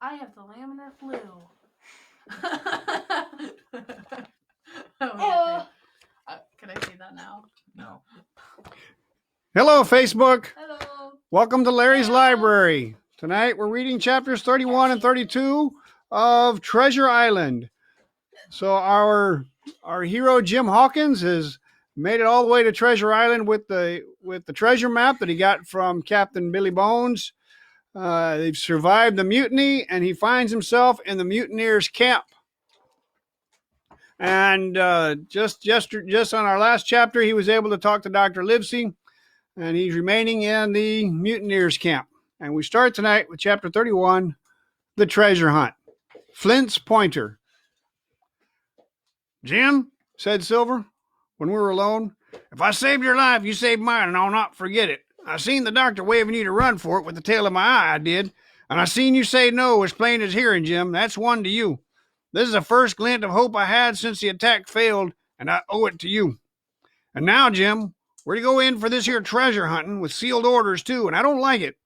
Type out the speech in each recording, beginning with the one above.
I have the laminar flu. Can I say that now? No. Hello, Facebook. Hello. Welcome to Larry's Library. Tonight we're reading chapters 31 and 32 of Treasure Island. So our hero Jim Hawkins has made it all the way to Treasure Island with the treasure map that he got from Captain Billy Bones. They've survived the mutiny, and he finds himself in the mutineers' camp. And just on our last chapter, he was able to talk to Dr. Livesey, and he's remaining in the mutineers' camp. And we start tonight with chapter 31, The Treasure Hunt. Flint's Pointer. "Jim," said Silver, when we were alone, "if I saved your life, you saved mine, and I'll not forget it. I seen the doctor waving you to run for it with the tail of my eye, I did. And I seen you say no as plain as hearing, Jim. That's one to you. This is the first glint of hope I had since the attack failed, and I owe it to you. And now, Jim, we're to go in for this here treasure hunting with sealed orders, too, and I don't like it.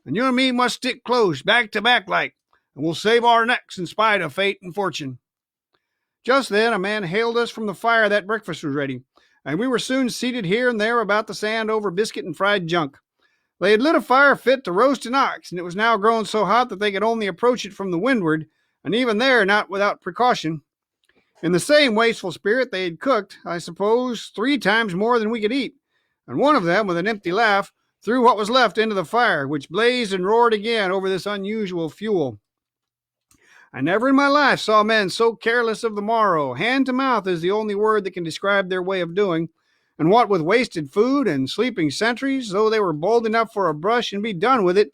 And you and me must stick close, back to back like, and we'll save our necks in spite of fate and fortune." Just then a man hailed us from the fire that breakfast was ready, and we were soon seated here and there about the sand over biscuit and fried junk. They had lit a fire fit to roast an ox, and it was now grown so hot that they could only approach it from the windward, and even there not without precaution. In the same wasteful spirit they had cooked, I suppose, 3 times more than we could eat, and one of them, with an empty laugh, threw what was left into the fire, which blazed and roared again over this unusual fuel. I never in my life saw men so careless of the morrow. Hand to mouth is the only word that can describe their way of doing, and what with wasted food and sleeping sentries, though they were bold enough for a brush and be done with it,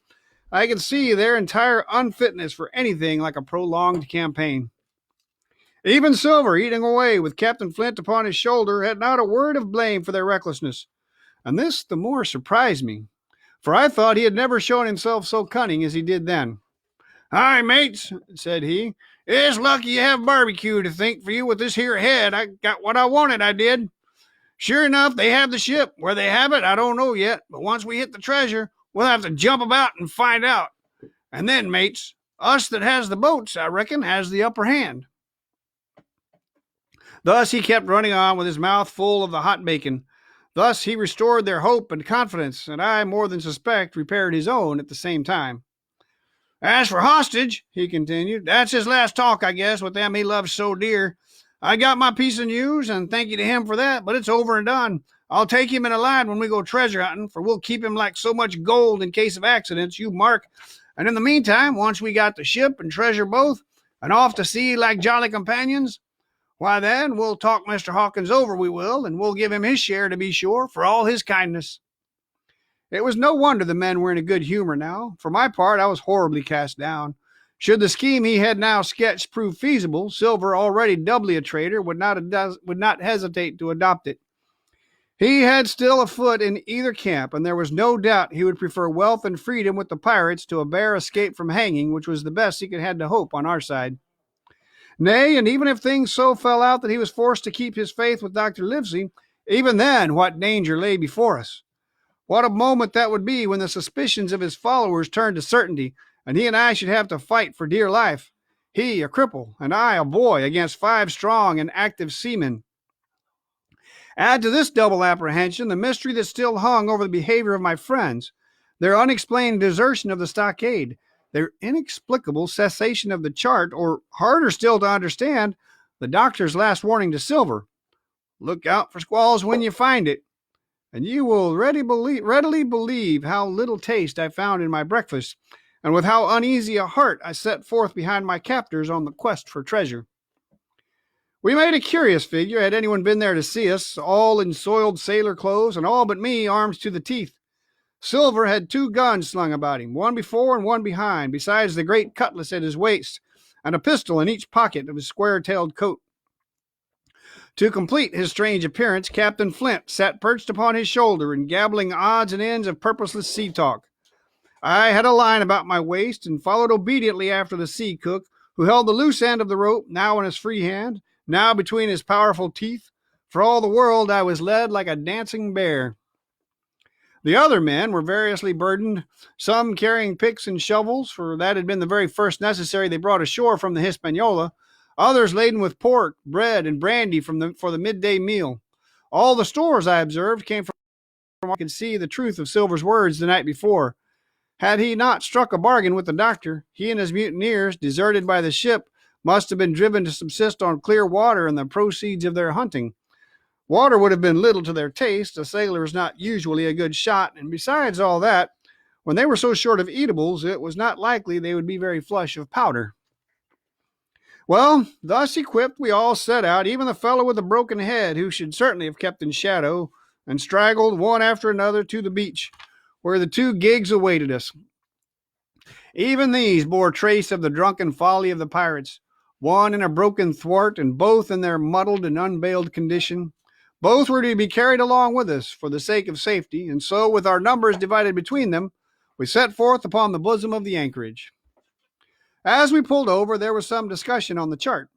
I could see their entire unfitness for anything like a prolonged campaign. Even Silver, eating away with Captain Flint upon his shoulder, had not a word of blame for their recklessness, and this the more surprised me, for I thought he had never shown himself so cunning as he did then. "Hi, mates," said he. "It's lucky you have barbecue to think for you with this here head. I got what I wanted, I did. Sure enough, they have the ship. Where they have it, I don't know yet, but once we hit the treasure, we'll have to jump about and find out. And then, mates, us that has the boats, I reckon, has the upper hand." Thus he kept running on with his mouth full of the hot bacon. Thus he restored their hope and confidence, and I more than suspect repaired his own at the same time. "As for Hostage," he continued, "that's his last talk, I guess, with them he loves so dear. I got my piece of news, and thank you to him for that, but it's over and done. I'll take him in a line when we go treasure hunting, for we'll keep him like so much gold in case of accidents, you mark. And in the meantime, once we got the ship and treasure both, and off to sea like jolly companions, why then we'll talk Mr. Hawkins over, we will, and we'll give him his share, to be sure, for all his kindness." It was no wonder the men were in a good humor now. For my part, I was horribly cast down. Should the scheme he had now sketched prove feasible, Silver, already doubly a traitor, would not hesitate to adopt it. He had still a foot in either camp, and there was no doubt he would prefer wealth and freedom with the pirates to a bare escape from hanging, which was the best he could have to hope on our side. Nay, and even if things so fell out that he was forced to keep his faith with Dr. Livesey, even then what danger lay before us? What a moment that would be when the suspicions of his followers turned to certainty, and he and I should have to fight for dear life. He, a cripple, and I, a boy, against 5 strong and active seamen. Add to this double apprehension the mystery that still hung over the behavior of my friends, their unexplained desertion of the stockade, their inexplicable cessation of the chart, or, harder still to understand, the doctor's last warning to Silver, "Look out for squalls when you find it." And you will readily believe how little taste I found in my breakfast, and with how uneasy a heart I set forth behind my captors on the quest for treasure. We made a curious figure, had anyone been there to see us, all in soiled sailor clothes, and all but me armed to the teeth. Silver had 2 guns slung about him, one before and one behind, besides the great cutlass at his waist, and a pistol in each pocket of his square-tailed coat. To complete his strange appearance, Captain Flint sat perched upon his shoulder and gabbling odds and ends of purposeless sea talk. I had a line about my waist and followed obediently after the sea cook, who held the loose end of the rope, now in his free hand, now between his powerful teeth. For all the world I was led like a dancing bear. The other men were variously burdened, some carrying picks and shovels, for that had been the very first necessary they brought ashore from the Hispaniola, others laden with pork, bread, and brandy for the midday meal. All the stores, I observed, came from I could see the truth of Silver's words the night before. Had he not struck a bargain with the doctor, he and his mutineers, deserted by the ship, must have been driven to subsist on clear water and the proceeds of their hunting. Water would have been little to their taste. A sailor is not usually a good shot, and besides all that, when they were so short of eatables, it was not likely they would be very flush of powder. Well, thus equipped, we all set out, even the fellow with the broken head, who should certainly have kept in shadow, and straggled one after another to the beach, where the 2 gigs awaited us. Even these bore trace of the drunken folly of the pirates, one in a broken thwart, and both in their muddled and unbaled condition. Both were to be carried along with us for the sake of safety, and so, with our numbers divided between them, we set forth upon the bosom of the anchorage. As we pulled over, there was some discussion on the chart.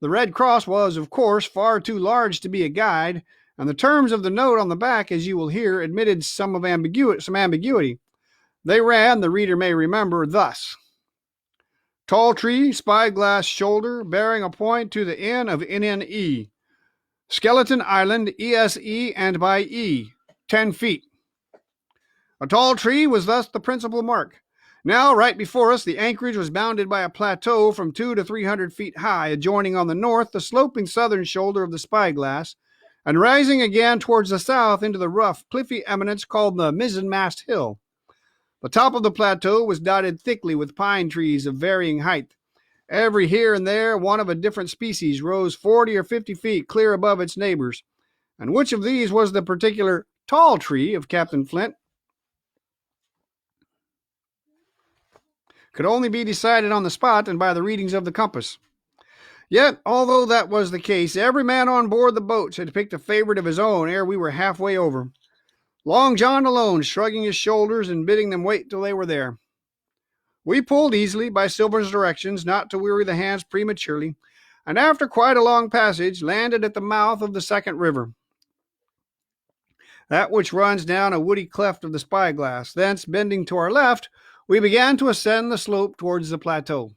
The Red Cross was, of course, far too large to be a guide, and the terms of the note on the back, as you will hear, admitted some ambiguity. They ran, the reader may remember, thus: Tall tree, spyglass shoulder, bearing a point to the N of NNE. Skeleton Island, ESE and by E, 10 feet. A tall tree was thus the principal mark. Now, right before us, the anchorage was bounded by a plateau from 200 to 300 feet high, adjoining on the north the sloping southern shoulder of the spyglass, and rising again towards the south into the rough, cliffy eminence called the Mizzenmast Hill. The top of the plateau was dotted thickly with pine trees of varying height. Every here and there one of a different species rose 40 or 50 feet clear above its neighbors. And which of these was the particular tall tree of Captain Flint could only be decided on the spot and by the readings of the compass. Yet, although that was the case, every man on board the boats had picked a favorite of his own ere we were halfway over. Long John alone shrugging his shoulders and bidding them wait till they were there. We pulled easily, by Silver's directions, not to weary the hands prematurely, and after quite a long passage, landed at the mouth of the second river, that which runs down a woody cleft of the spyglass. Thence, bending to our left, we began to ascend the slope towards the plateau.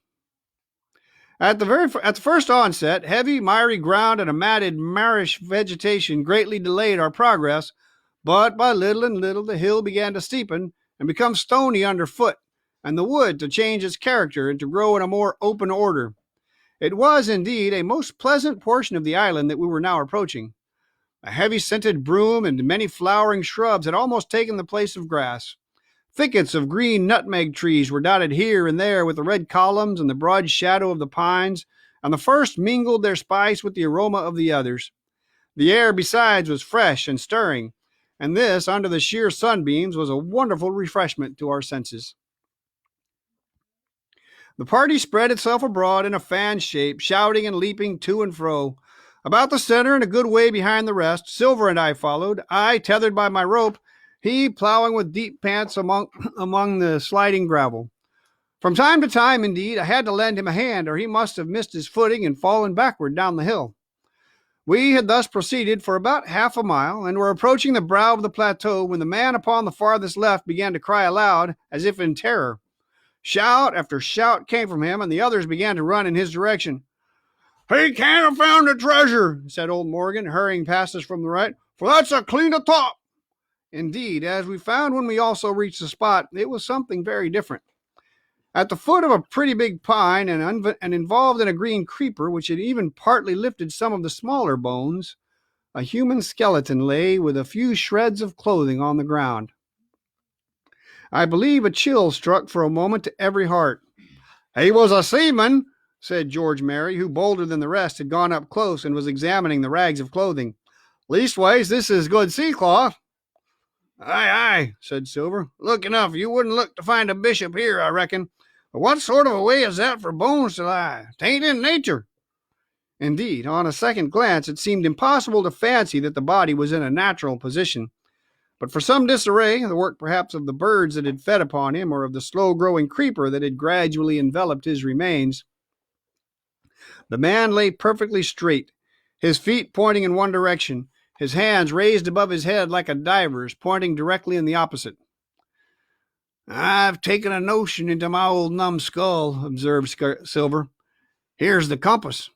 At the first onset, heavy, miry ground and a matted, marish vegetation greatly delayed our progress, but by little and little the hill began to steepen and become stony underfoot, and the wood to change its character and to grow in a more open order. It was, indeed, a most pleasant portion of the island that we were now approaching. A heavy scented broom and many flowering shrubs had almost taken the place of grass. Thickets of green nutmeg trees were dotted here and there with the red columns and the broad shadow of the pines, and the first mingled their spice with the aroma of the others. The air, besides, was fresh and stirring, and this, under the sheer sunbeams, was a wonderful refreshment to our senses. The party spread itself abroad in a fan shape, shouting and leaping to and fro. About the center and a good way behind the rest, Silver and I followed, I tethered by my rope, he plowing with deep pants among the sliding gravel. From time to time, indeed, I had to lend him a hand, or he must have missed his footing and fallen backward down the hill. We had thus proceeded for about half a mile, and were approaching the brow of the plateau, when the man upon the farthest left began to cry aloud, as if in terror. Shout after shout came from him, and the others began to run in his direction. "He can't have found the treasure," said old Morgan, hurrying past us from the right, "for that's a clean atop." Indeed, as we found when we also reached the spot, it was something very different. At the foot of a pretty big pine, and involved in a green creeper, which had even partly lifted some of the smaller bones, a human skeleton lay with a few shreds of clothing on the ground. I believe a chill struck for a moment to every heart. "He was a seaman," said George Merry, who, bolder than the rest, had gone up close and was examining the rags of clothing. "Leastways, this is good sea cloth." "Aye, aye," said Silver. "Look enough. You wouldn't look to find a bishop here, I reckon. But what sort of a way is that for bones to lie? 'Tain't in nature." Indeed, on a second glance, it seemed impossible to fancy that the body was in a natural position. But for some disarray, the work perhaps of the birds that had fed upon him, or of the slow-growing creeper that had gradually enveloped his remains, the man lay perfectly straight, his feet pointing in one direction, his hands raised above his head like a diver's, pointing directly in the opposite. "I've taken a notion into my old numbskull," observed Silver. "Here's the compass.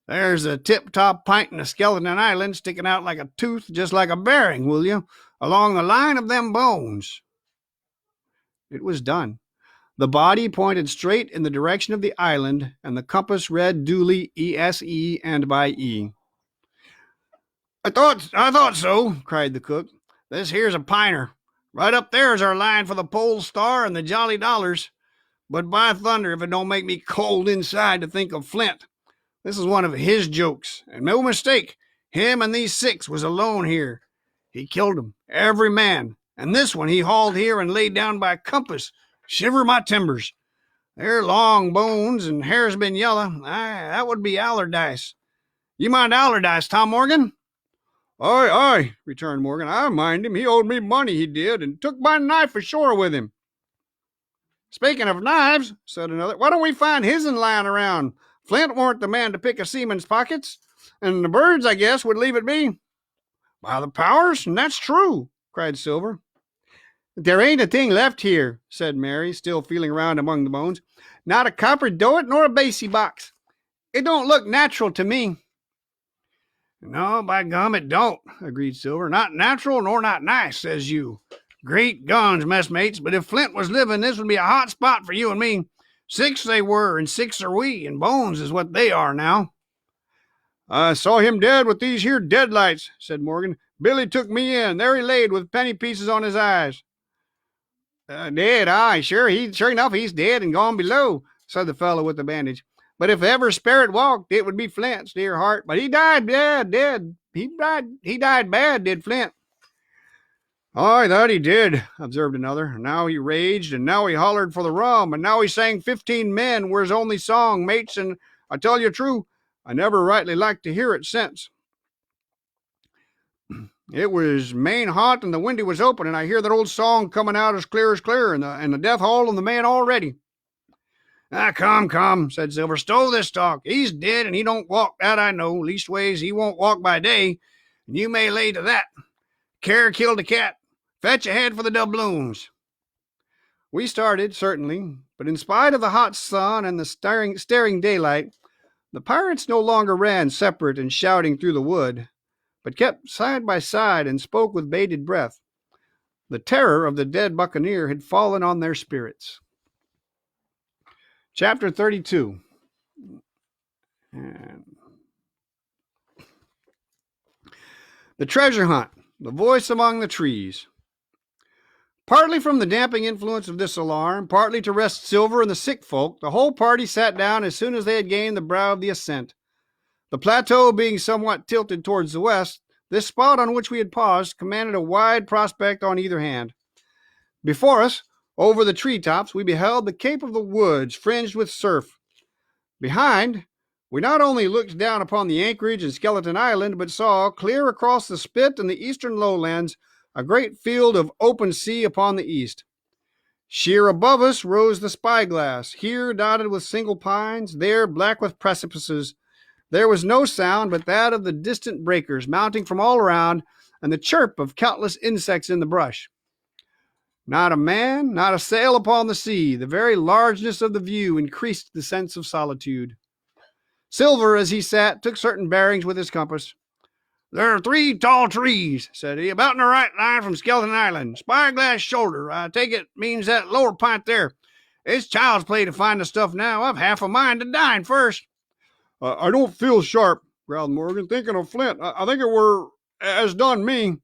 There's a tip-top p'int of Skeleton Island sticking out like a tooth, just like a bearing, will you, along the line of them bones." It was done. The body pointed straight in the direction of the island, and the compass read duly ESE and by E. I thought so," cried the cook. "This here's a piner. Right up there is our line for the Pole Star and the Jolly Dollars. But by thunder, if it don't make me cold inside to think of Flint. This is one of his jokes, and no mistake. Him and these 6 was alone here. He killed 'em, every man, and this one he hauled here and laid down by compass. Shiver my timbers. They're long bones, and hair's been yellow. That would be Allardyce. You mind Allardyce, Tom Morgan?" Aye, returned Morgan. "I mind him. He owed me money, he did, and took my knife ashore with him." "Speaking of knives," said another, "why don't we find his'n lying around? Flint weren't the man to pick a seaman's pockets, and the birds, I guess, would leave it be." "By the powers, and that's true," cried Silver. "There ain't a thing left here," said Mary, still feeling around among the bones. "Not a copper doit nor a basie box. It don't look natural to me." "No, by gum, it don't," agreed Silver. "Not natural nor not nice, says you. Great guns, messmates, but if Flint was living, this would be a hot spot for you and me. 6 they were, and 6 are we, and bones is what they are now." "I saw him dead with these here deadlights," said Morgan. "Billy took me in. There he laid with penny pieces on his eyes." "Dead, aye, sure enough, he's dead and gone below," said the fellow with the bandage. "But if ever spirit walked, it would be Flint's, dear heart. But he died dead. He died bad, did Flint." "Aye, that he did," observed another. "Now he raged, and now he hollered for the rum, and now he sang 15 men were his only song, mates, and I tell you true, I never rightly liked to hear it since. It was main hot, and the windy was open, and I hear that old song coming out as clear, and the death haul and the man all ready." Come," said Silver. "Stow this talk. He's dead, and he don't walk, that I know. Leastways, he won't walk by day, and you may lay to that. Care killed a cat. Fetch ahead for the doubloons." We started, certainly, but in spite of the hot sun and the staring daylight, the pirates no longer ran separate and shouting through the wood, but kept side by side and spoke with bated breath. The terror of the dead buccaneer had fallen on their spirits. Chapter 32. The treasure hunt, the voice among the trees. Partly from the damping influence of this alarm, partly to rest Silver and the sick folk, the whole party sat down as soon as they had gained the brow of the ascent. The plateau being somewhat tilted towards the west, this spot on which we had paused commanded a wide prospect on either hand. Before us, over the treetops, we beheld the Cape of the Woods fringed with surf. Behind, we not only looked down upon the anchorage and Skeleton Island, but saw, clear across the spit and the eastern lowlands, a great field of open sea upon the east. Sheer above us rose the Spyglass, here dotted with single pines, there black with precipices. There was no sound but that of the distant breakers mounting from all around, and the chirp of countless insects in the brush. Not a man, not a sail upon the sea. The very largeness of the view increased the sense of solitude. Silver, as he sat, took certain bearings with his compass. "There are 3 tall trees," said he, "about in the right line from Skeleton Island. Spyglass shoulder, I take it, means that lower p'int there. It's child's play to find the stuff now. I've half a mind to dine first." "I don't feel sharp," growled Morgan. "Thinking of Flint, I think it were as done me."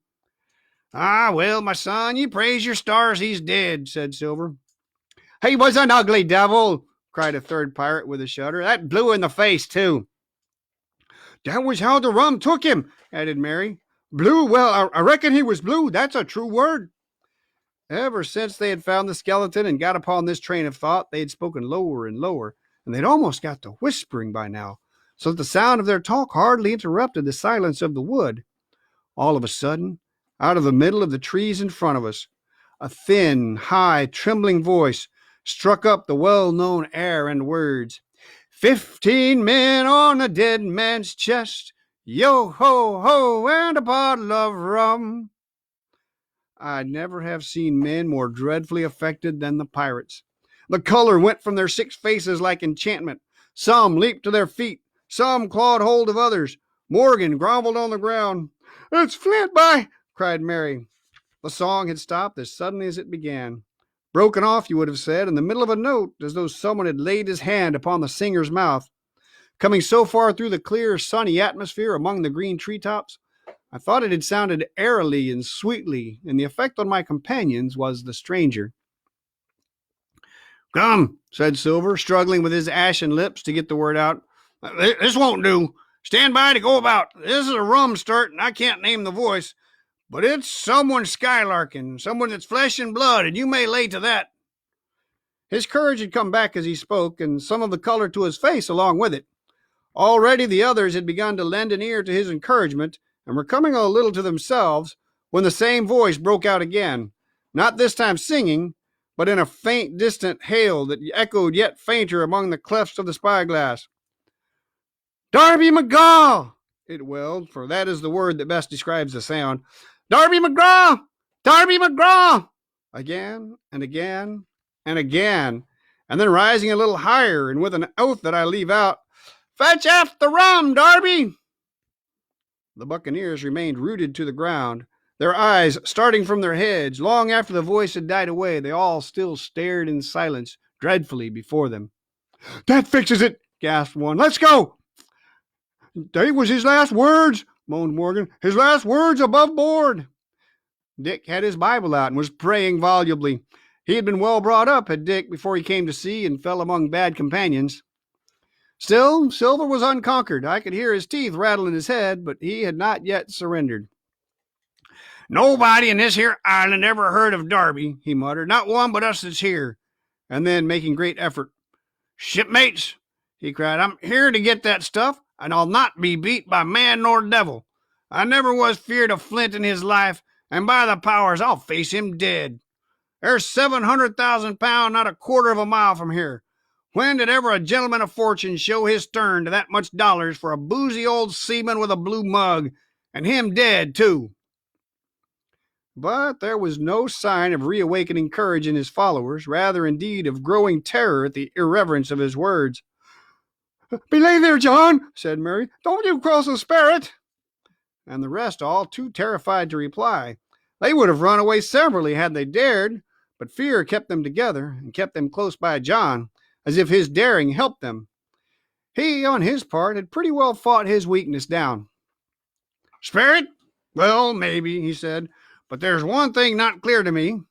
"Ah, well, my son, you praise your stars he's dead," said Silver. "He was an ugly devil," cried a third pirate with a shudder. "That blew in the face, too." "That was how the rum took him," added Mary. "Blue, well, I reckon he was blue. That's a true word." Ever since they had found the skeleton and got upon this train of thought, they had spoken lower and lower, and they'd almost got to whispering by now, so that the sound of their talk hardly interrupted the silence of the wood. All of a sudden, out of the middle of the trees in front of us, a thin, high, trembling voice struck up the well-known air and words. 15 men on a dead man's chest. Yo ho ho, and a bottle of rum. I never have seen men more dreadfully affected than the pirates. The color went from their 6 faces like enchantment. Some leaped to their feet, some clawed hold of others. Morgan groveled on the ground. "It's Flint, by!" cried Mary. The song had stopped as suddenly as it began. Broken off, you would have said, in the middle of a note, as though someone had laid his hand upon the singer's mouth. Coming so far through the clear, sunny atmosphere among the green treetops, I thought it had sounded airily and sweetly, and the effect on my companions was the stranger. "Come," said Silver, struggling with his ashen lips to get the word out. "This won't do. Stand by to go about. This is a rum start, and I can't name the voice. But it's someone skylarking, someone that's flesh and blood, and you may lay to that." His courage had come back as he spoke, and some of the color to his face along with it. Already the others had begun to lend an ear to his encouragement, and were coming a little to themselves, when the same voice broke out again, not this time singing, but in a faint, distant hail that echoed yet fainter among the clefts of the spyglass. "Darby McGraw!" it wailed, for that is the word that best describes the sound. "Darby McGraw! Darby McGraw!" Again and again and again, and then rising a little higher, and with an oath that I leave out, "Fetch aft the rum, Darby!" The buccaneers remained rooted to the ground, their eyes starting from their heads. Long after the voice had died away, they all still stared in silence dreadfully before them. "That fixes it," gasped one. "Let's go." "They was his last words," moaned Morgan. "His last words above board." Dick had his Bible out and was praying volubly. He had been well brought up, had Dick, before he came to sea and fell among bad companions. Still, Silver was unconquered. I could hear his teeth rattle in his head, but he had not yet surrendered. "Nobody in this here island ever heard of Darby," he muttered. "Not one but us that's here." And then, making great effort, "Shipmates," he cried, "I'm here to get that stuff, and I'll not be beat by man nor devil. I never was feared of Flint in his life, and by the powers, I'll face him dead. There's 700,000 pound not a quarter of a mile from here. When did ever a gentleman of fortune show his stern to that much dollars for a boozy old seaman with a blue mug, and him dead, too?" But there was no sign of reawakening courage in his followers, rather, indeed, of growing terror at the irreverence of his words. "Belay there, John," said Mary. "Don't you cross a sperrit." And the rest, all too terrified to reply. They would have run away severally had they dared, but fear kept them together and kept them close by John, as if his daring helped them. He, on his part, had pretty well fought his weakness down. "Spirit? Well, maybe," he said, "but there's one thing not clear to me.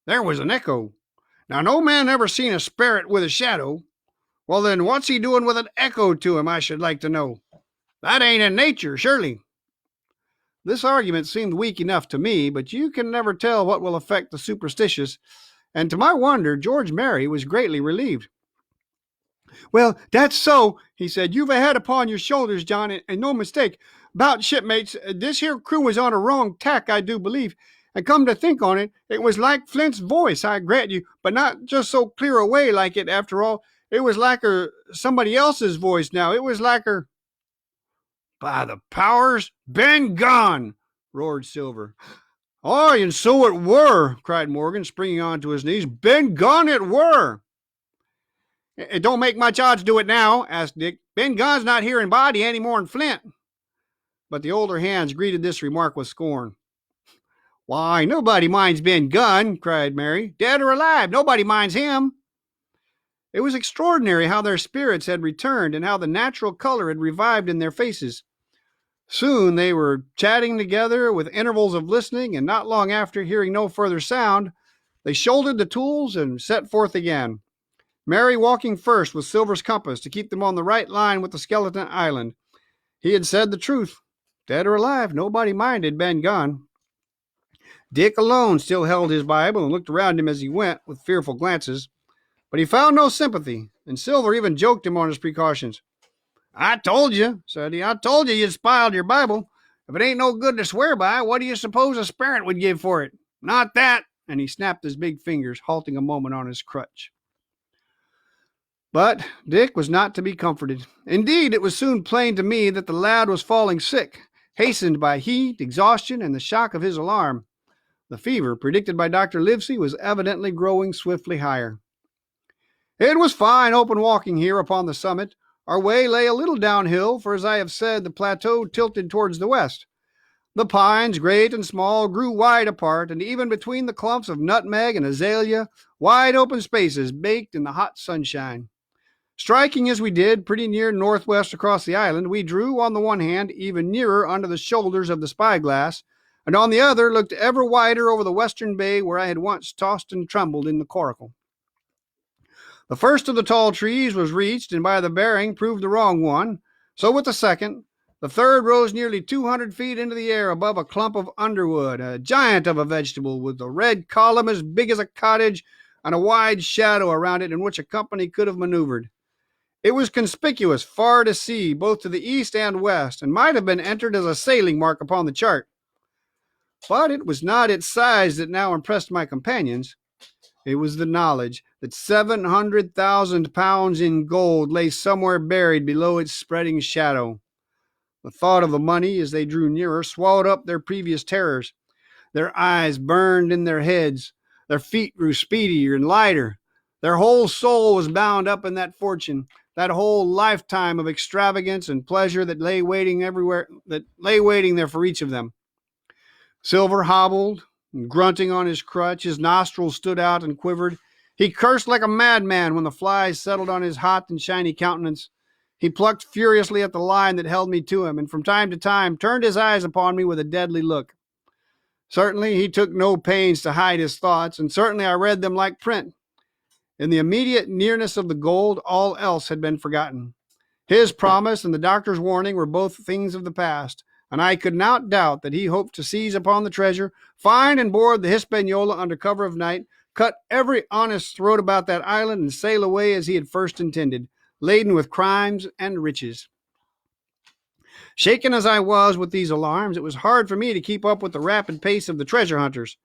There was an echo. Now, no man ever seen a spirit with a shadow. Well, then, what's he doing with an echo to him, I should like to know? That ain't in nature, surely." This argument seemed weak enough to me, but you can never tell what will affect the superstitious, and to my wonder, George Merry was greatly relieved. "Well, that's so," he said. "You've a head upon your shoulders, John, and no mistake. 'Bout shipmates, this here crew was on a wrong tack, I do believe. And come to think on it, it was like Flint's voice, I grant you, but not just so clear away like it after all. It was like somebody else's voice now. It was like "By the powers, Ben Gunn!" roared Silver. "Aye, and so it were," cried Morgan, springing onto his knees. "Ben Gunn it were." "It don't make much odds to it now," asked Dick. "Ben Gunn's not here in body any more'n Flint." But the older hands greeted this remark with scorn. "Why, nobody minds Ben Gunn," cried Mary. "Dead or alive, nobody minds him." It was extraordinary how their spirits had returned, and how the natural color had revived in their faces. Soon they were chatting together, with intervals of listening, and not long after, hearing no further sound, they shouldered the tools and set forth again, Mary walking first with Silver's compass to keep them on the right line with the skeleton island. He had said the truth. Dead or alive, nobody minded Ben Gunn. Dick alone still held his Bible and looked around him as he went, with fearful glances. But he found no sympathy, and Silver even joked him on his precautions. "I told you," said he, "I told you you'd spiled your Bible. If it ain't no good to swear by, what do you suppose a spirit would give for it? Not that," and he snapped his big fingers, halting a moment on his crutch. But Dick was not to be comforted. Indeed, it was soon plain to me that the lad was falling sick, hastened by heat, exhaustion, and the shock of his alarm. The fever predicted by Dr. Livesey was evidently growing swiftly higher. It was fine open walking here upon the summit. Our way lay a little downhill, for as I have said, the plateau tilted towards the west. The pines, great and small, grew wide apart, and even between the clumps of nutmeg and azalea, wide open spaces baked in the hot sunshine. Striking as we did pretty near northwest across the island, we drew, on the one hand, even nearer under the shoulders of the spyglass, and on the other looked ever wider over the western bay where I had once tossed and trembled in the coracle. The first of the tall trees was reached, and by the bearing proved the wrong one. So with the second. The third rose nearly 200 feet into the air above a clump of underwood, a giant of a vegetable with a red column as big as a cottage and a wide shadow around it in which a company could have maneuvered. It was conspicuous far to sea, both to the east and west, and might have been entered as a sailing mark upon the chart. But it was not its size that now impressed my companions. It was the knowledge that 700,000 pounds in gold lay somewhere buried below its spreading shadow. The thought of the money, as they drew nearer, swallowed up their previous terrors. Their eyes burned in their heads. Their feet grew speedier and lighter. Their whole soul was bound up in that fortune, that whole lifetime of extravagance and pleasure that lay waiting there for each of them. Silver hobbled, grunting on his crutch. His nostrils stood out and quivered. He cursed like a madman when the flies settled on his hot and shiny countenance. He plucked furiously at the line that held me to him, and from time to time turned his eyes upon me with a deadly look. Certainly he took no pains to hide his thoughts, and certainly I read them like print. In the immediate nearness of the gold, all else had been forgotten. His promise and the doctor's warning were both things of the past, and I could not doubt that he hoped to seize upon the treasure, find and board the Hispaniola under cover of night, cut every honest throat about that island, and sail away as he had first intended, laden with crimes and riches. Shaken as I was with these alarms, it was hard for me to keep up with the rapid pace of the treasure hunters.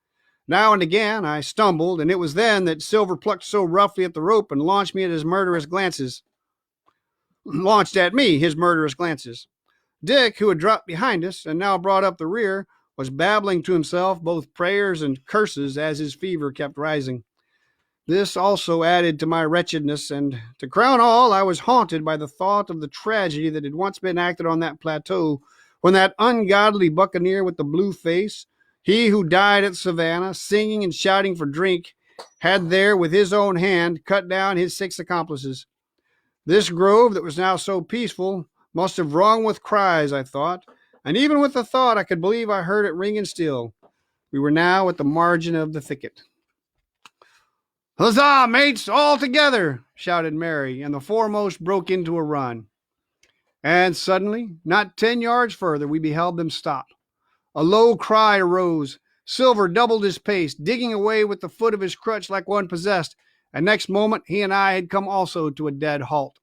Now and again I stumbled, and it was then that Silver plucked so roughly at the rope and launched at me his murderous glances. Dick, who had dropped behind us and now brought up the rear, was babbling to himself both prayers and curses as his fever kept rising. This also added to my wretchedness, and to crown all, I was haunted by the thought of the tragedy that had once been acted on that plateau, when that ungodly buccaneer with the blue face, he who died at Savannah, singing and shouting for drink, had there with his own hand cut down his 6 accomplices. This grove that was now so peaceful must have rung with cries, I thought, and even with the thought I could believe I heard it ringing still. We were now at the margin of the thicket. "Huzzah, mates, all together!" shouted Mary, and the foremost broke into a run. And suddenly, not 10 yards further, we beheld them stop. A low cry arose. Silver doubled his pace, digging away with the foot of his crutch like one possessed, and next moment he and I had come also to a dead halt.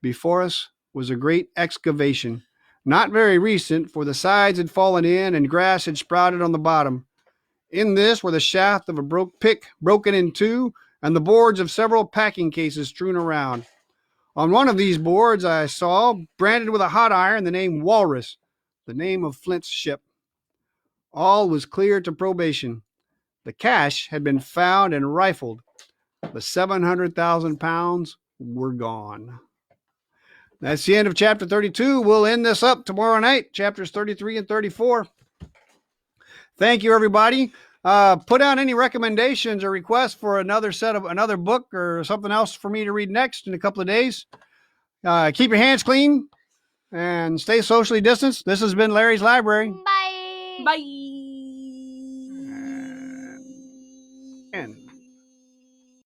Before us was a great excavation, not very recent, for the sides had fallen in and grass had sprouted on the bottom. In this were the shaft of a pick broken in two, and the boards of several packing cases strewn around. On one of these boards I saw, branded with a hot iron, the name Walrus, the name of Flint's ship. All was clear to probation. The cash had been found and rifled. The 700,000 pounds were gone. That's the end of chapter 32. We'll end this up tomorrow night, chapters 33 and 34. Thank you, everybody. Put out any recommendations or requests for another book or something else for me to read next in a couple of days. Keep your hands clean and stay socially distanced. This has been Larry's Library. Bye. Bye.